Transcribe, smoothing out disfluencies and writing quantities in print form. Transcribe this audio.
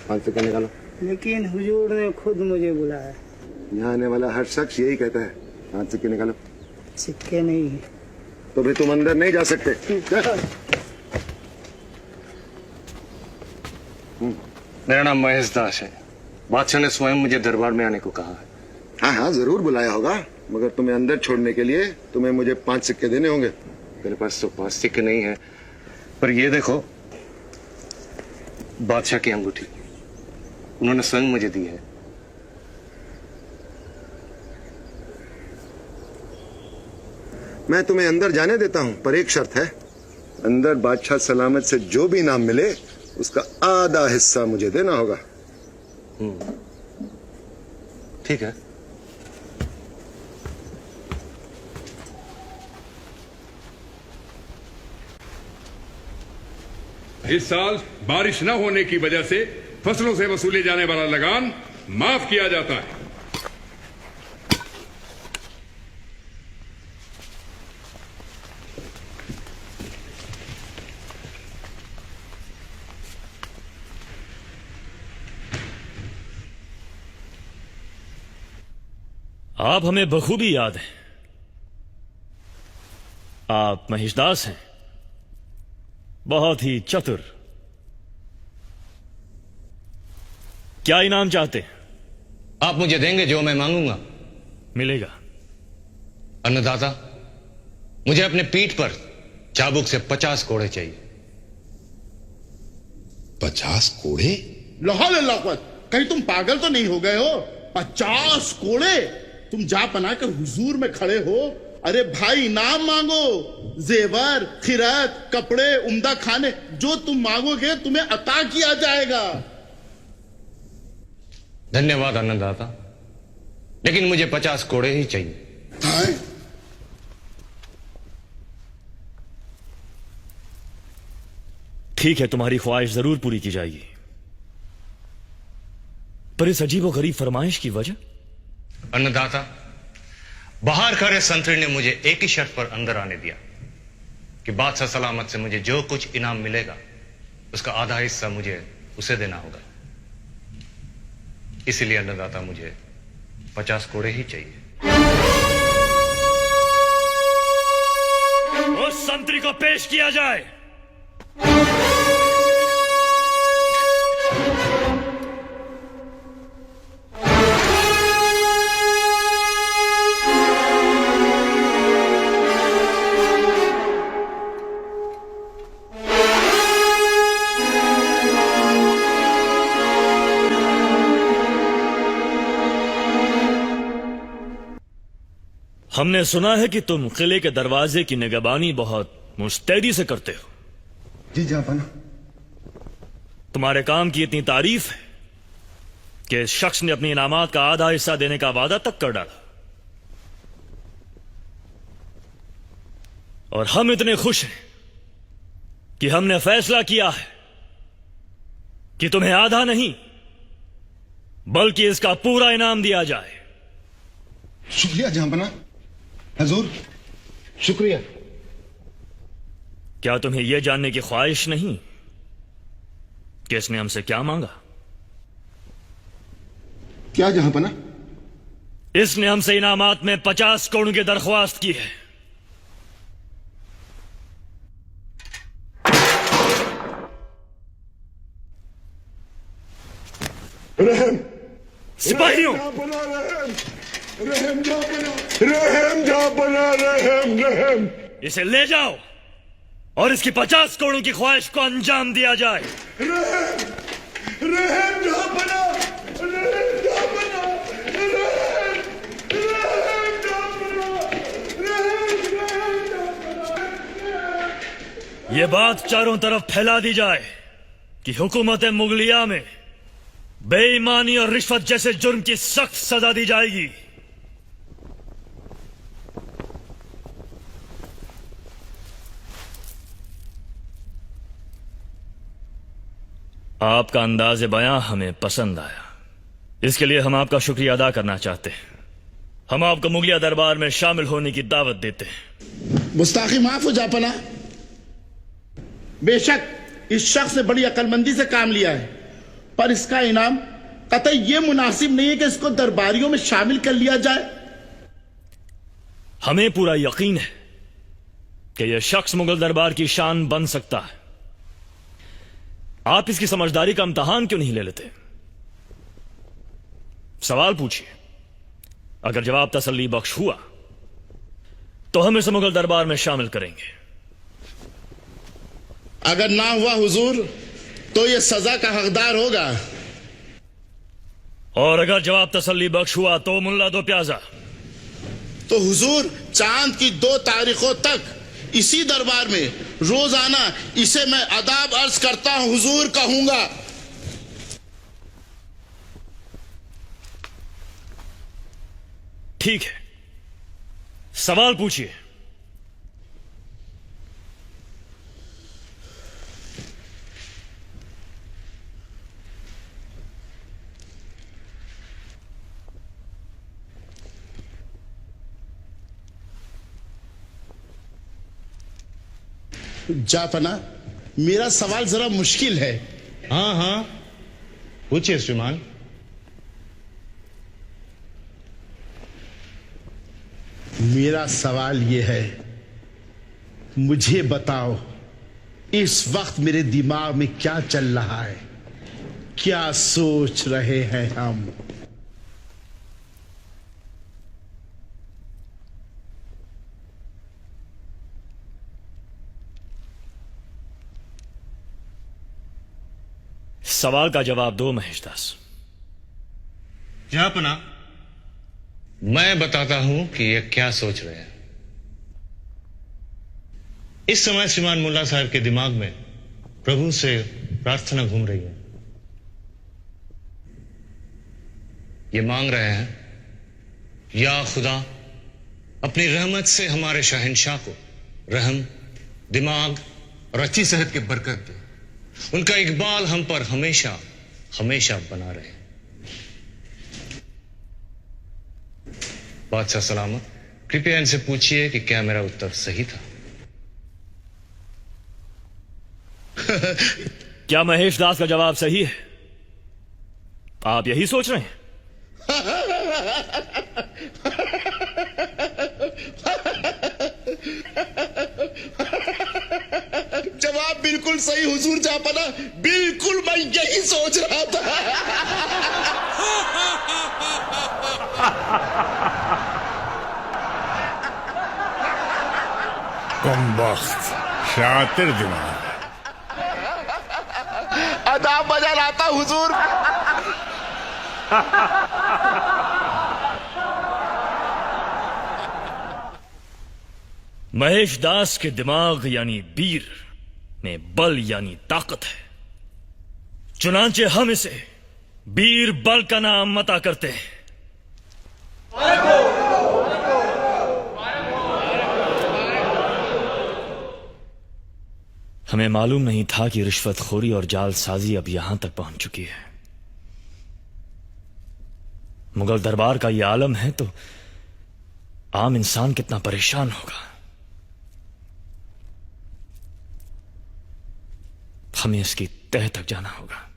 5 सिक्के निकालो। लेकिन हुजूर ने खुद मुझे बुलाया। यहाँ आने वाला हर शख्स यही कहता है। 5 सिक्के निकालो। सिक्के नहीं है। तो भी तुम अंदर नहीं जा सकते। मेरा नाम महेश दास है। बादशाह ने स्वयं मुझे दरबार में आने को कहा है। हाँ हाँ जरूर बुलाया होगा, मगर तुम्हें अंदर छोड़ने के लिए तुम्हें मुझे 5 सिक्के देने होंगे। मेरे पास तो 5 सिक्के नहीं है, पर ये देखो, बादशाह की अंगूठी उन्होंने स्वयं मुझे दी है। मैं तुम्हें अंदर जाने देता हूं, पर एक शर्त है। अंदर बादशाह सलामत से जो भी इनाम मिले उसका आधा हिस्सा मुझे देना होगा। ठीक है। इस साल बारिश न होने की वजह से फसलों से वसूले जाने वाला लगान माफ किया जाता है। आप हमें बखूबी याद हैं। आप महेशदास हैं, बहुत ही चतुर। क्या इनाम चाहते हैं? आप मुझे देंगे जो मैं मांगूंगा। मिलेगा। अन्नदाता, मुझे अपने पीठ पर चाबुक से 50 कोड़े चाहिए। 50 कोड़े? लाहौल अल्लाह, कहीं तुम पागल तो नहीं हो गए हो? 50 कोड़े? तुम जा पना के हुजूर में खड़े हो। अरे भाई इनाम मांगो, जेवर, खिरत, कपड़े, उम्दा खाने, जो तुम मांगोगे तुम्हें अता किया जाएगा। धन्यवाद अन्नदाता, लेकिन मुझे 50 कोड़े ही चाहिए। ठीक है, तुम्हारी ख्वाहिश जरूर पूरी की जाएगी, पर इस अजीबो गरीब फरमाइश की वजह? अन्नदाता, बाहर खड़े संतरी ने मुझे एक ही शर्त पर अंदर आने दिया कि बादशाह सलामत से मुझे जो कुछ इनाम मिलेगा उसका आधा हिस्सा मुझे उसे देना होगा। इसलिए अन्नदाता, मुझे 50 कोड़े ही चाहिए। उस संतरी को पेश किया जाए। हमने सुना है कि तुम किले के दरवाजे की निगरानी बहुत मुस्तैदी से करते हो। जी जापाना। तुम्हारे काम की इतनी तारीफ है कि इस शख्स ने अपनी इनामात का आधा हिस्सा देने का वादा तक कर डाला। और हम इतने खुश हैं कि हमने फैसला किया है कि तुम्हें आधा नहीं बल्कि इसका पूरा इनाम दिया जाए। शुक्रिया जहांपना। हजूर शुक्रिया। क्या तुम्हें यह जानने की ख्वाहिश नहीं कि इसने हमसे क्या मांगा? क्या जहांपना? इसने हमसे इनामात में 50 करोड़ की दरख्वास्त की है। रहम सिपाहियों, रहम रहम। इसे ले जाओ और इसकी 50 करोड़ की ख्वाहिश को अंजाम दिया जाए। यह बात चारों तरफ फैला दी जाए कि हुकूमत मुगलिया में बेईमानी और रिश्वत जैसे जुर्म की सख्त सजा दी जाएगी। आपका अंदाज़े बयां हमें पसंद आया, इसके लिए हम आपका शुक्रिया अदा करना चाहते हैं। हम आपको मुगलिया दरबार में शामिल होने की दावत देते हैं। गुस्ताखी माफ हो जापना। बेशक इस शख्स ने बड़ी अक्लमंदी से काम लिया है पर इसका इनाम कतई ये मुनासिब नहीं है कि इसको दरबारियों में शामिल कर लिया जाए। हमें पूरा यकीन है कि यह शख्स मुगल दरबार की शान बन सकता है। आप इसकी समझदारी का इम्तिहान क्यों नहीं ले लेते? सवाल पूछिए, अगर जवाब तसल्ली बख्श हुआ तो हम इसे मुगल दरबार में शामिल करेंगे। अगर ना हुआ हुजूर तो ये सजा का हकदार होगा। और अगर जवाब तसल्ली बख्श हुआ तो मुल्ला दो प्याजा। तो हुजूर चांद की 2 तारीखों तक इसी दरबार में रोजाना इसे मैं अदाब अर्ज करता हूं हुजूर कहूंगा। ठीक है, सवाल पूछिए। जापना, मेरा सवाल जरा मुश्किल है। हाँ हाँ, पूछिए श्रीमान। मेरा सवाल यह है, मुझे बताओ इस वक्त मेरे दिमाग में क्या चल रहा है, क्या सोच रहे हैं हम? सवाल का जवाब दो महेशदास। जहापना, मैं बताता हूं कि ये क्या सोच रहे हैं। इस समय श्रीमान मुल्ला साहब के दिमाग में प्रभु से प्रार्थना घूम रही है। ये मांग रहे हैं, या खुदा अपनी रहमत से हमारे शहंशाह को रहम, दिमाग और अच्छी सेहत की बरकत दे। उनका इकबाल हम पर हमेशा हमेशा बना रहे। बादशाह सलामत, कृपया इनसे पूछिए कि क्या मेरा उत्तर सही था। क्या महेश दास का जवाब सही है? आप यही सोच रहे हैं? जवाब बिल्कुल सही हुजूर जापना, बिल्कुल मैं यही सोच रहा था। कमबख्त, शातिर दिमाग। अदाब बजा लाता हुजूर। महेश दास के दिमाग यानी बीर में बल यानी ताकत है, चुनांचे हम इसे बीर बल का नाम मता करते हैं। हमें मालूम नहीं था कि रिश्वतखोरी और जालसाजी अब यहां तक पहुंच चुकी है। मुगल दरबार का यह आलम है तो आम इंसान कितना परेशान होगा। हमें इसकी तह तक जाना होगा।